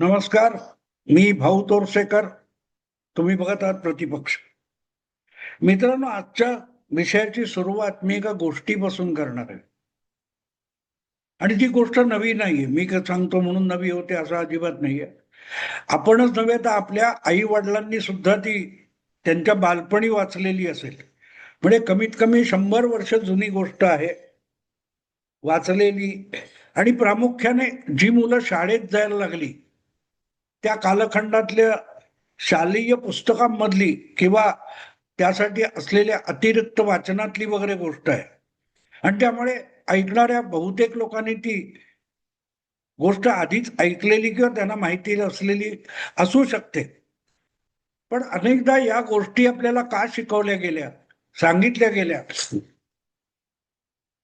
नमस्कार. मी भाऊ तोरसेकर. तुम्ही बघत आहात प्रतिपक्ष. मित्रांनो, आजच्या विषयाची सुरुवात मी एका गोष्टीपासून करणार आहे. आणि ती गोष्ट नवी नाहीये. मी काय सांगतो म्हणून नवी होते असं अजिबात नाहीये. आपणच नव्हे तर आपल्या आई वडिलांनी सुद्धा ती त्यांच्या बालपणी वाचलेली असेल. म्हणजे कमीत कमी 100 वर्ष जुनी गोष्ट आहे वाचलेली. आणि प्रामुख्याने जी मुलं शाळेत जायला लागली त्या कालखंडातल्या शालेय पुस्तकांमधली किंवा त्यासाठी असलेल्या अतिरिक्त वाचनातली वगैरे गोष्ट आहे. आणि त्यामुळे ऐकणाऱ्या बहुतेक लोकांनी ती गोष्ट आधीच ऐकलेली किंवा त्यांना माहिती असलेली असू शकते. पण अनेकदा या गोष्टी आपल्याला का शिकवल्या गेल्या, सांगितल्या गेल्या,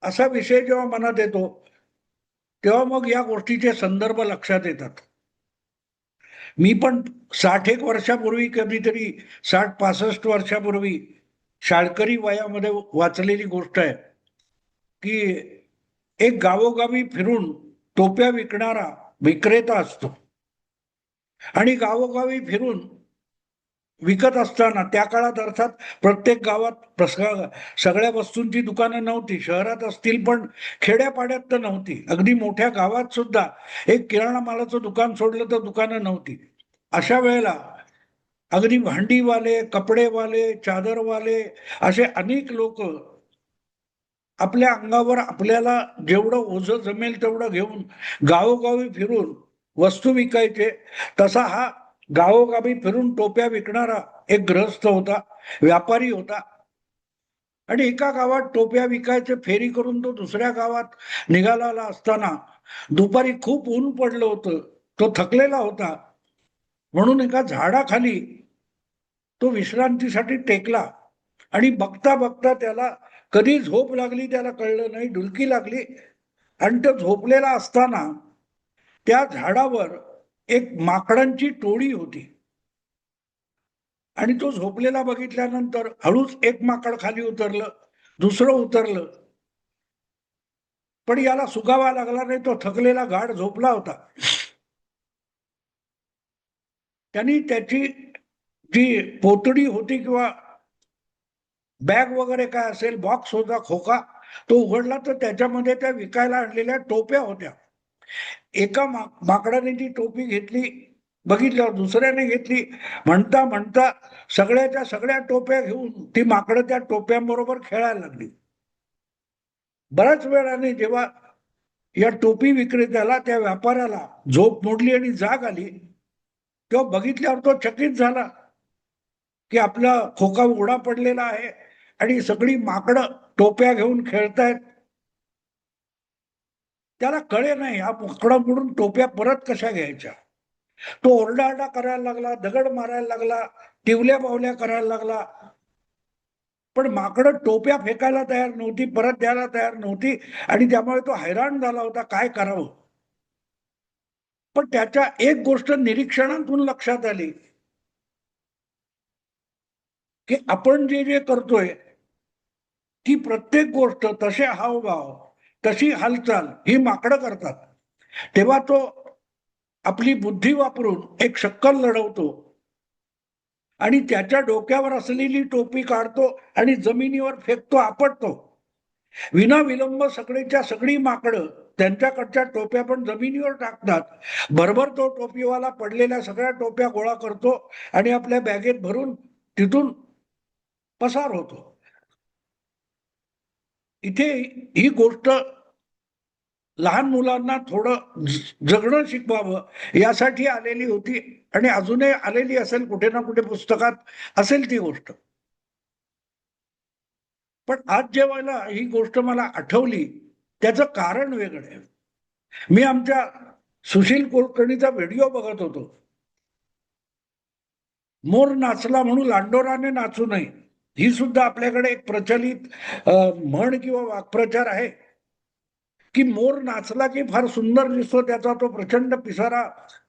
असा विषय जेव्हा मनात येतो तेव्हा मग या गोष्टीचे संदर्भ लक्षात येतात. मी पण 60 एक वर्षापूर्वी, कधीतरी 60-65 वर्षापूर्वी शाळकरी वयामध्ये वाचलेली गोष्ट आहे की एक गावोगावी फिरून टोप्या विकणारा विक्रेता असतो. आणि गावोगावी फिरून विकत असताना त्या काळात अर्थात प्रत्येक गावात सगळ्या वस्तूंची दुकानं नव्हती. शहरात असतील पण खेड्यापाड्यात तर नव्हती. अगदी मोठ्या गावात सुद्धा एक किराणा मालाचं दुकान सोडलं तर दुकानं नव्हती. अशा वेळेला अगदी भांडीवाले, कपडेवाले, चादरवाले असे अनेक लोक आपल्या अंगावर आपल्याला जेवढं ओझं जमेल तेवढं घेऊन गावोगावी फिरून वस्तू विकायचे. तसा हा गावोगावी फिरून टोप्या विकणारा एक ग्रहस्थ होता, व्यापारी होता. आणि एका गावात टोप्या विकायचे फेरी करून तो दुसऱ्या गावात निघाला असताना दुपारी खूप ऊन पडलं होतं. तो थकलेला होता म्हणून एका झाडाखाली तो विश्रांतीसाठी टेकला. आणि बघता बघता त्याला कधी झोप लागली त्याला कळलं नाही, डुलकी लागली. आणि तो झोपलेला असताना त्या झाडावर एक माकडांची टोळी होती. आणि तो झोपलेला बघितल्यानंतर हळूच एक माकड खाली उतरलं, दुसरं उतरलं. पण याला सुगावा लागला नाही, तो थकलेला गाढ झोपला होता. त्यांनी त्याची जी पोतडी होती किंवा बॅग वगैरे काय असेल, बॉक्स होता, खोका, तो उघडला तर त्याच्यामध्ये त्या विकायला आणलेल्या टोप्या होत्या. एका माकडाने ती टोपी घेतली, बघितल्यावर दुसऱ्याने घेतली. म्हणता म्हणता सगळ्याच्या सगळ्या टोप्या घेऊन ती माकडं त्या टोप्यांबरोबर खेळायला लागली. बऱ्याच वेळाने जेव्हा या टोपी विक्रेत्याला, त्या व्यापाऱ्याला झोप मोडली आणि जाग आली तेव्हा बघितल्यावर तो चकित झाला की आपला खोका उघडा पडलेला आहे आणि सगळी माकडं टोप्या घेऊन खेळतायत. त्याला कळे नाही हा माकडांकडून टोप्या परत कशा घ्यायच्या. तो ओरडाआरडा करायला लागला, दगड मारायला लागला, टिवल्या बावल्या करायला लागला. पण माकडं टोप्या फेकायला तयार नव्हती, परत द्यायला तयार नव्हती. आणि त्यामुळे तो हैराण झाला होता काय करावं. पण त्याच्या एक गोष्ट निरीक्षणातून लक्षात आली की आपण जे जे करतोय ती प्रत्येक गोष्ट, तसे हावभाव, तशी हालचाल ही माकडं करतात. तेव्हा तो आपली बुद्धी वापरून एक शक्कल लढवतो आणि त्याच्या डोक्यावर असलेली टोपी काढतो आणि जमिनीवर फेकतो, आपटतो. विना विलंब सगळीच्या सगळी माकडं त्यांच्याकडच्या टोप्या पण जमिनीवर टाकतात. बरोबर तो टोपीवाला पडलेल्या सगळ्या टोप्या गोळा करतो आणि आपल्या बॅगेत भरून तिथून पसार होतो. इथे ही गोष्ट लहान मुलांना थोडं जगणं शिकवावं यासाठी आलेली होती. आणि अजूनही आलेली असेल, कुठे ना कुठे पुस्तकात असेल ती गोष्ट. पण आज जेव्हा ही गोष्ट मला आठवली त्याचं कारण वेगळं आहे. मी आमच्या सुशील कुलकर्णीचा व्हिडिओ बघत होतो. मोर नाचला म्हणून लांडोराने नाचू नये, ही सुद्धा आपल्याकडे एक प्रचलित म्हण किंवा वाक्प्रचार आहे की मोर नाचला की फार सुंदर दिसतो, त्याचा तो प्रचंड पिसारा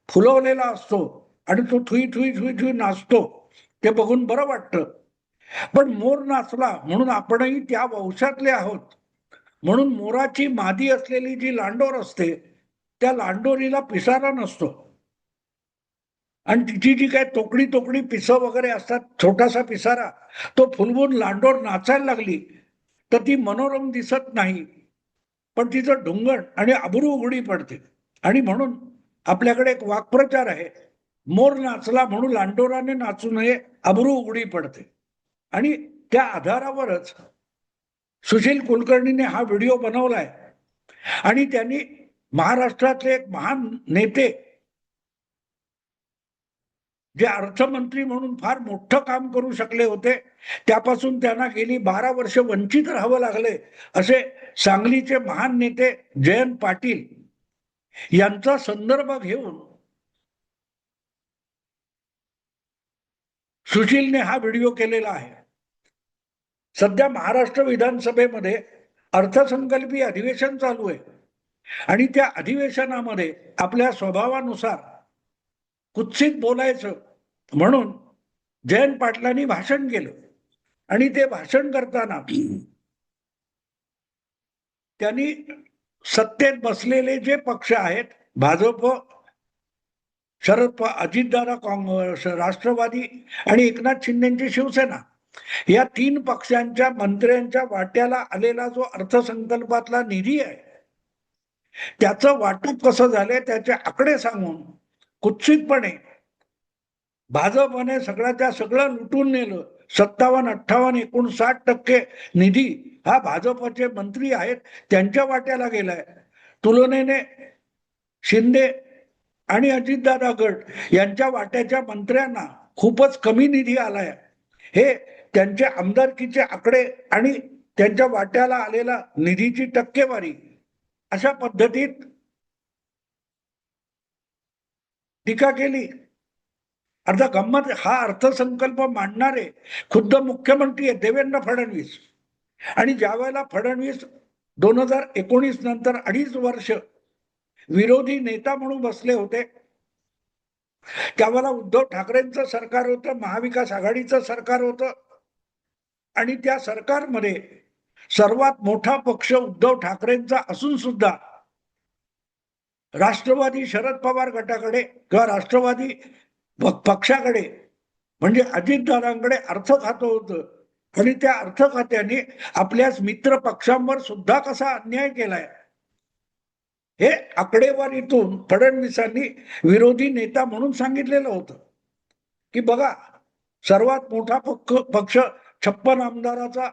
फुलवलेला असतो आणि तो थुई थुई थुई थुई नाचतो, ते बघून बरं वाटतं. पण मोर नाचला म्हणून आपणही त्या वंशातले आहोत म्हणून मोराची मादी असलेली जी लांडोर असते त्या लांडोरीला पिसारा नसतो. आणि तिची जी काय तोकडी तोकडी पिसं वगैरे असतात, छोटासा पिसारा तो फुलवून लांडोर नाचायला लागली तर ती मनोरम दिसत नाही, पण तिचं ढुंगण आणि अब्रू उघडी पडते. आणि म्हणून आपल्याकडे एक वाक्प्रचार आहे, मोर नाचला म्हणून लांडोराने नाचू नये, अब्रू उघडी पडते. आणि त्या आधारावरच सुशील कुलकर्णीने हा व्हिडिओ बनवलाय. आणि त्यांनी महाराष्ट्रातले एक महान नेते, जे अर्थमंत्री म्हणून फार मोठं काम करू शकले होते, त्यापासून त्यांना गेली 12 वर्ष वंचित राहावं लागले, असे सांगलीचे महान नेते जयंत पाटील यांचा संदर्भ घेऊन सुशीलने हा व्हिडिओ केलेला आहे. सध्या महाराष्ट्र विधानसभेमध्ये अर्थसंकल्पीय अधिवेशन चालू आहे आणि त्या अधिवेशनामध्ये आपल्या स्वभावानुसार कुत्सित बोलायचं म्हणून जयंत पाटलांनी भाषण केलं. आणि ते भाषण करताना त्यांनी सत्तेत बसलेले जे पक्ष आहेत, भाजप, अजितदादा काँग्रेस, राष्ट्रवादी आणि एकनाथ शिंदेची शिवसेना, या 3 पक्षांच्या मंत्र्यांच्या वाट्याला आलेला जो अर्थसंकल्पातला निधी आहे, त्याचं वाटप कसं झालंय त्याचे आकडे सांगून कुत्सितपणे भाजपने सगळ्याच्या सगळं लुटून नेलं. 57, 58, 59% निधी हा भाजपचे मंत्री आहेत त्यांच्या वाट्याला गेलाय. तुलनेने शिंदे आणि अजितदादा गट यांच्या वाट्याच्या मंत्र्यांना खूपच कमी निधी आलाय. हे त्यांच्या आमदारकीचे आकडे आणि त्यांच्या वाट्याला आलेला निधीची टक्केवारी अशा पद्धतीत टीका केली. आता गंमत, हा अर्थसंकल्प मांडणारे खुद्द मुख्यमंत्री आहेत देवेंद्र फडणवीस. आणि ज्या वेळेला फडणवीस 2019 नंतर 2.5 वर्ष विरोधी नेता म्हणून बसले होते, त्यावेळेला उद्धव ठाकरेंचं सरकार होतं, महाविकास आघाडीचं सरकार होतं. आणि त्या सरकारमध्ये सर्वात मोठा पक्ष उद्धव ठाकरेंचा असून सुद्धा राष्ट्रवादी शरद पवार गटाकडे किंवा राष्ट्रवादी पक्षाकडे म्हणजे अजितदादांकडे अर्थ खातं होतं. आणि त्या अर्थ खात्याने आपल्या मित्र पक्षांवर सुद्धा कसा अन्याय केलाय, हे आकडेवारीतून फडणवीसांनी विरोधी नेता म्हणून सांगितलेलं होतं. की बघा, सर्वात मोठा पक्ष 56 आमदाराचा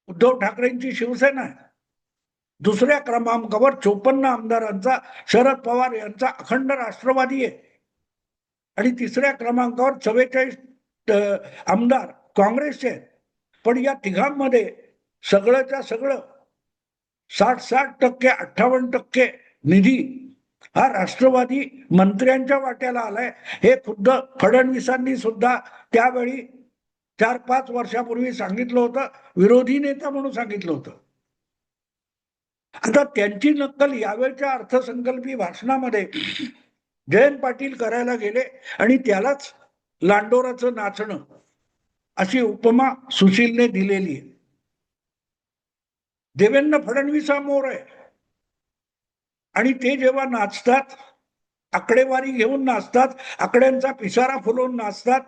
उद्धव ठाकरेंची शिवसेना आहे. दुसऱ्या क्रमांकावर 54 आमदारांचा शरद पवार यांचा अखंड राष्ट्रवादी आहे. आणि तिसऱ्या क्रमांकावर 44 आमदार काँग्रेसचे आहेत. पण या तिघांमध्ये सगळंच्या सगळं 60% 58% निधी हा राष्ट्रवादी मंत्र्यांच्या वाट्याला आलाय. हे खुद्द फडणवीसांनी सुद्धा त्यावेळी 4-5 वर्षापूर्वी सांगितलं होतं, विरोधी नेता म्हणून सांगितलं होतं. आता त्यांची नक्कल यावेळच्या अर्थसंकल्पीय भाषणामध्ये जयंत पाटील करायला गेले आणि त्यालाच लांडोराचं नाचणं अशी उपमा सुशीलने दिलेली आहे. देवेंद्र फडणवीस हा मोर आहे आणि ते जेव्हा नाचतात, आकडेवारी घेऊन नाचतात, आकड्यांचा पिसारा फुलवून नाचतात,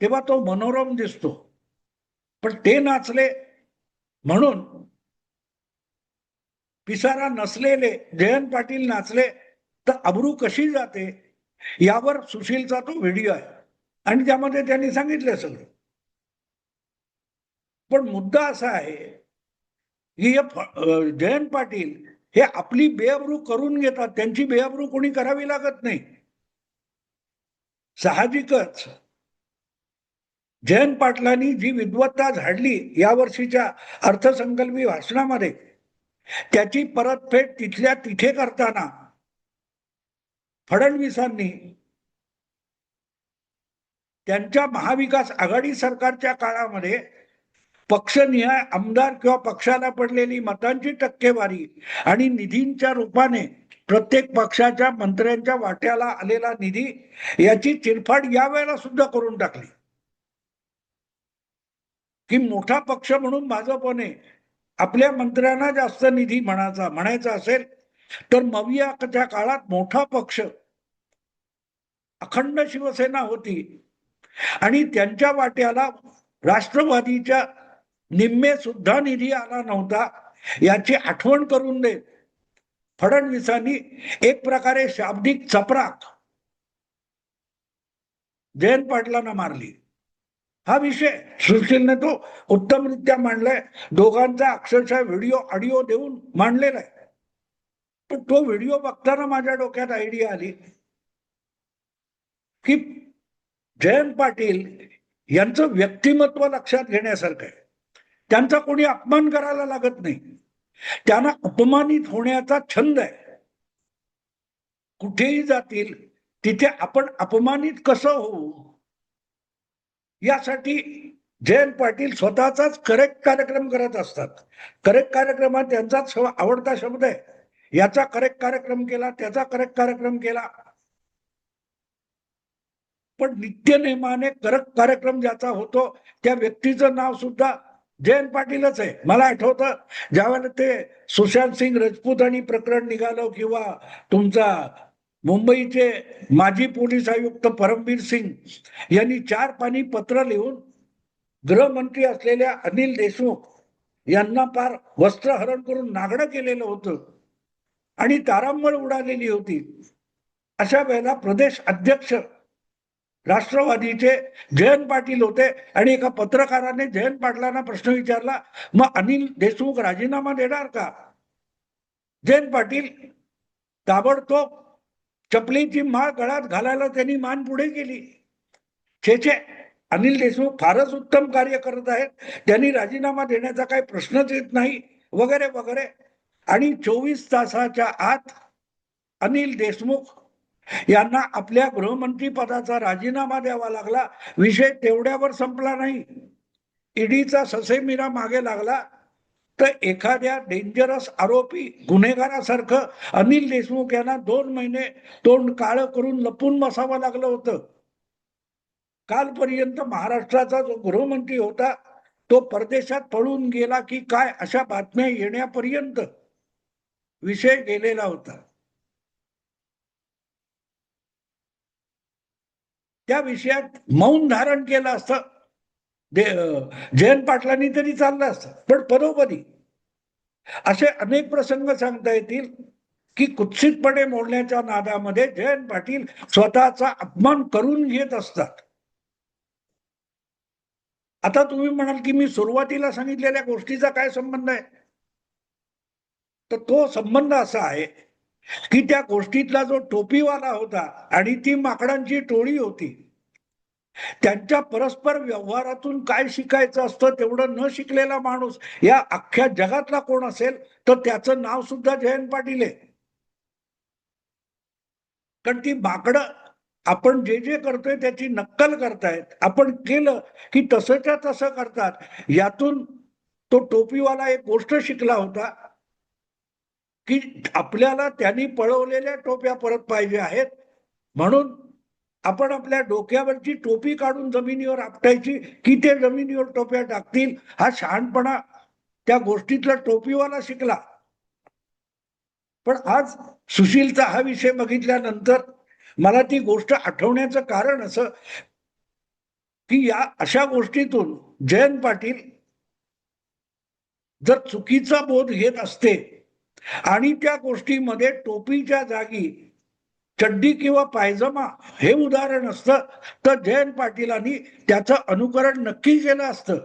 तेव्हा तो मनोरम दिसतो. पण ते नाचले म्हणून पिसारा नसलेले जयंत पाटील नाचले तर अब्रू कशी जाते, यावर सुशीलचा तो व्हिडिओ आहे आणि त्यामध्ये त्यांनी सांगितलं सगळं. पण मुद्दा असा आहे की जयंत पाटील हे आपली बेअब्रू करून घेतात, त्यांची बेअब्रू कोणी करावी लागत नाही. साहजिकच जयंत पाटलांनी जी विद्वत्ता झाडली या वर्षीच्या अर्थसंकल्पीय भाषणामध्ये, त्याची परतफेड तिथल्या तिथे करताना फडणवीसांनी त्यांच्या महाविकास आघाडी सरकारच्या काळामध्ये पक्षनिहाय आमदार किंवा पक्षाला पडलेली मतांची टक्केवारी आणि निधींच्या रूपाने प्रत्येक पक्षाच्या मंत्र्यांच्या वाट्याला आलेला निधी याची चिरफाड या वेळेला सुद्धा करून टाकली. की मोठा पक्ष म्हणून भाजपने आपल्या मंत्र्यांना जास्त निधी म्हणायचा असेल तर मवियाच्या काळात मोठा पक्ष अखंड शिवसेना होती आणि त्यांच्या वाट्याला राष्ट्रवादीच्या निम्मे सुद्धा निधी आला नव्हता याची आठवण करून देत फडणवीसांनी एक प्रकारे शाब्दिक चपराक जयंत पाटलांना मारली. हा विषय सुशीलने तो उत्तमरित्या मांडलाय, दोघांचा अक्षरशः व्हिडिओ ऑडिओ देऊन मांडलेला आहे. पण तो व्हिडिओ बघताना माझ्या डोक्यात आयडिया आली की जयंत पाटील यांचं व्यक्तिमत्व लक्षात घेण्यासारखं आहे. त्यांचा कोणी अपमान करायला लागत नाही, त्यांना अपमानित होण्याचा छंद आहे. कुठेही जातील तिथे आपण अपमानित कसं होऊ यासाठी जयंत पाटील स्वतःचाच करेक्ट कार्यक्रम करत असतात. करेक्ट कार्यक्रमात त्यांचाच आवडता शब्द आहे, याचा करेक्ट कार्यक्रम केला, त्याचा करेक्ट कार्यक्रम केला. पण नित्यनेमाने करेक्ट कार्यक्रम ज्याचा होतो त्या व्यक्तीचं नाव सुद्धा जयंत पाटीलच आहे. मला आठवतं ज्यावेळेला ते सुशांत सिंग राजपूत आणि प्रकरण निघालं, किंवा तुमचा मुंबईचे माजी पोलीस आयुक्त परमबीर सिंग यांनी 4 पानी पत्र लिहून गृहमंत्री असलेल्या अनिल देशमुख यांना पार वस्त्रहरण करून नागडं केलेलं होतं आणि तारांबळ उडालेली होती. अशा वेळेला प्रदेश अध्यक्ष राष्ट्रवादीचे जयंत पाटील होते आणि एका पत्रकाराने जयंत पाटलांना प्रश्न विचारला, मग अनिल देशमुख राजीनामा देणार का? जयंत पाटील ताबडतोब चपलीची माळ गळ्यात घालायला त्यांनी मान पुढे केली. छे, अनिल देशमुख फारच उत्तम कार्य करत आहेत, त्यांनी राजीनामा देण्याचा काही प्रश्नच येत नाही, वगैरे वगैरे. आणि 24 तासाच्या आत अनिल देशमुख यांना आपल्या गृहमंत्री पदाचा राजीनामा द्यावा लागला. विषय तेवढ्यावर संपला नाही, ईडीचा ससेमिरा मागे लागला. तर एखाद्या डेंजरस आरोपी गुन्हेगारासारखं अनिल देशमुख यांना 2 महिने तोंड काळं करून लपून बसावं लागलं होतं. कालपर्यंत महाराष्ट्राचा जो गृहमंत्री होता तो परदेशात पळून गेला की काय अशा बातम्या येण्यापर्यंत विषय गेलेला होता. त्या विषयात मौन धारण केलं असतं जयंत पाटलांनी तरी चाललं असतं. पण पदोपदी असे अनेक प्रसंग सांगता येतील की कुत्सितपणे बोलण्याच्या नादामध्ये जयंत पाटील स्वतःचा अपमान करून घेत असतात. आता तुम्ही म्हणाल की मी सुरुवातीला सांगितलेल्या गोष्टीचा काय संबंध आहे? तर तो संबंध असा आहे की त्या गोष्टीतला जो टोपीवाला होता आणि ती माकडांची टोळी होती, त्यांच्या परस्पर व्यवहारातून काय शिकायचं असतं तेवढं न शिकलेला माणूस या अख्ख्या जगातला कोण असेल तर त्याचं नाव सुद्धा जयंत पाटील आहे. कारण ती माकडं आपण जे जे करतोय त्याची नक्कल करतायत. आपण केलं की तसंच्या तसं करतात. यातून तो टोपीवाला एक गोष्ट शिकला होता की आपल्याला त्यांनी पळवलेल्या टोप्या परत पाहिजे आहेत, म्हणून आपण आपल्या डोक्यावरची टोपी काढून जमिनीवर आपटायची की ते जमिनीवर टोप्या टाकतील. हा शहाणपणा त्या गोष्टीतला टोपीवाला शिकला. पण आज सुशीलचा हा विषय बघितल्यानंतर मला ती गोष्ट आठवण्याचं कारण असं की या अशा गोष्टीतून जयंत पाटील जर चुकीचा बोध घेत असते आणि त्या गोष्टीमध्ये टोपीच्या जागी चड्डी किंवा पायजमा हे उदाहरण असतं तर जयंत पाटीलांनी त्याचं अनुकरण नक्की केलं असतं.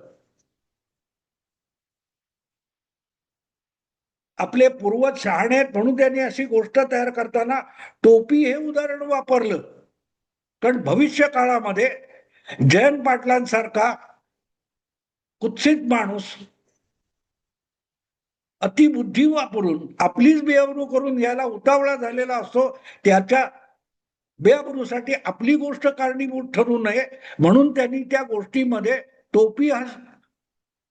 आपले पूर्वज शहाणे आहेत म्हणून त्यांनी अशी गोष्ट तयार करताना टोपी हे उदाहरण वापरलं. कारण भविष्य काळामध्ये जयंत पाटलांसारखा कुत्सित माणूस अतिबुद्धी वापरून आपलीच बेअब्रू करून घ्यायला उतावळा झालेला असतो. त्याच्या बेअब्रूसाठी आपली गोष्ट कारणीभूत ठरू नये म्हणून त्यांनी त्या गोष्टीमध्ये टोपी हा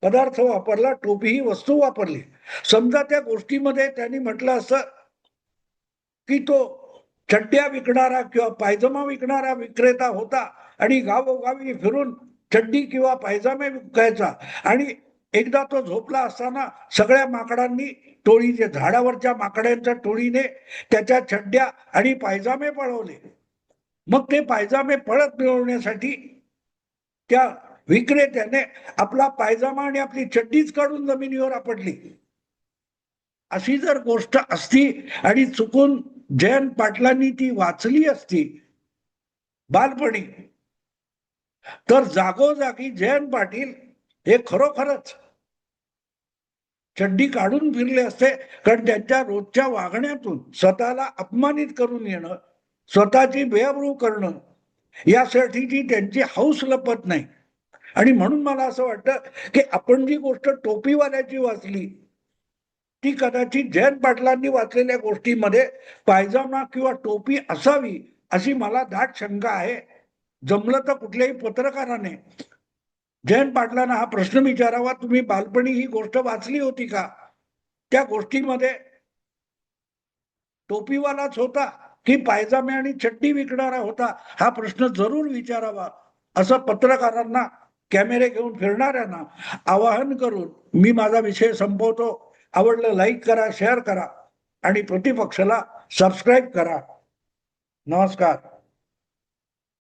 पदार्थ वापरला, टोपी ही वस्तू वापरली. समजा त्या गोष्टीमध्ये त्यांनी म्हटलं असं की तो चड्ड्या विकणारा किंवा पायजमा विकणारा विक्रेता होता आणि गावोगावी फिरून चड्डी किंवा पायजामे विकायचा आणि एकदा तो झोपला असताना सगळ्या माकडांनी टोळीचे झाडावरच्या माकडांच्या टोळीने त्याच्या चड्ड्या आणि पायजामे पळवले. मग ते पायजामे पळत मिळवण्यासाठी त्या विक्रेत्याने आपला पायजामा आणि आपली चड्डीच काढून जमिनीवर आपटली. अशी जर गोष्ट असती आणि चुकून जयंत पाटलांनी ती वाचली असती बालपणी, तर जागोजागी जयंत पाटील हे खरोखरच चड्डी काढून फिरले असते. कारण त्यांच्या रोजच्या वागण्यातून स्वतःला अपमानित करून येणं, स्वतःची बेअब्रू करणं, यासाठीची त्यांची हौस लपत नाही. आणि म्हणून मला असं वाटतं की आपण जी गोष्ट टोपीवाल्याची वाचली ती कदाचित जयंत पाटलांनी वाचलेल्या गोष्टीमध्ये पायजामा किंवा टोपी असावी अशी मला दाट शंका आहे. जमलं तर कुठल्याही पत्रकाराने जयंत पाटलांना हा प्रश्न विचारावा, तुम्ही बालपणी ही गोष्ट वाचली होती का? त्या गोष्टीमध्ये टोपीवालाच होता की पायजामे आणि चड्डी विकणारा होता, हा प्रश्न जरूर विचारावा असं पत्रकारांना, कॅमेरे घेऊन फिरणाऱ्यांना आवाहन करून मी माझा विषय संपवतो. आवडलं लाईक करा, शेअर करा आणि प्रतिपक्षाला सबस्क्राईब करा. नमस्कार.